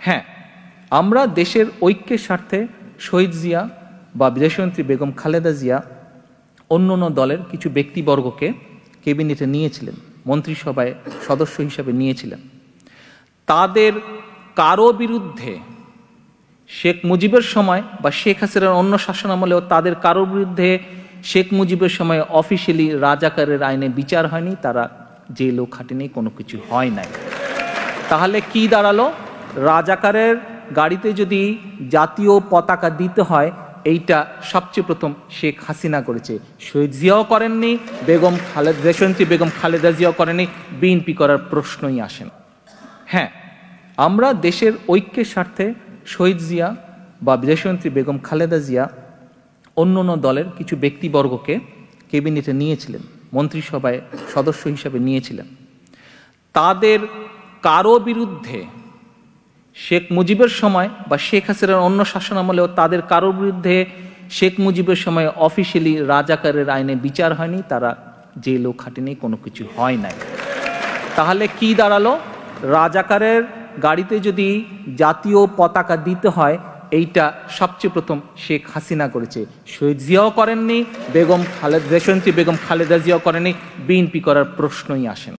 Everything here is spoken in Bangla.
হ্যাঁ, আমরা দেশের ঐক্যের স্বার্থে শহীদ জিয়া বা বিদেশমন্ত্রী বেগম খালেদা জিয়া অন্য দলের কিছু ব্যক্তিবর্গকে ক্যাবিনেটে নিয়েছিলেন, মন্ত্রিসভায় সদস্য হিসাবে নিয়েছিলেন। তাদের কারো বিরুদ্ধে শেখ মুজিবের সময় বা শেখ হাসিনার অন্য শাসনামলেও তাদের কারোর বিরুদ্ধে শেখ মুজিবের সময় অফিসিয়ালি রাজাকারের আইনে বিচার হয়নি, তারা জেলও খাটেনি, কোনো কিছু হয় নাই। তাহলে কি দাঁড়ালো? রাজাকারের গাড়িতে যদি জাতীয় পতাকা দিতে হয়, এইটা সবচেয়ে প্রথম শেখ হাসিনা করেছে, শহীদ জিয়াও করেননি, দেশনেত্রী বেগম খালেদা জিয়াও করেনি, বিএনপি করার প্রশ্নই আসে না। হ্যাঁ, আমরা দেশের ঐক্যের স্বার্থে শহীদ জিয়া বা দেশনেত্রী বেগম খালেদা জিয়া অন্য দলের কিছু ব্যক্তিবর্গকে ক্যাবিনেটে নিয়েছিলেন, মন্ত্রিসভায় সদস্য হিসাবে নিয়েছিলেন। তাদের কারো বিরুদ্ধে শেখ মুজিবের সময় বা শেখ হাসিনার অন্য শাসনামলেও তাদের কারোর বিরুদ্ধে শেখ মুজিবের সময় অফিসিয়ালি রাজাকারের আইনে বিচার হয়নি, তারা জেলও খাটেনি, কোনো কিছু হয় নাই। তাহলে কি দাঁড়ালো? রাজাকারের গাড়িতে যদি জাতীয় পতাকা দিতে হয়, এইটা সবচেয়ে প্রথম শেখ হাসিনা করেছে, শহীদ জিয়াও করেননি, দেশনেত্রী বেগম খালেদা জিয়াও করেনি, বিএনপি করার প্রশ্নই আসে না।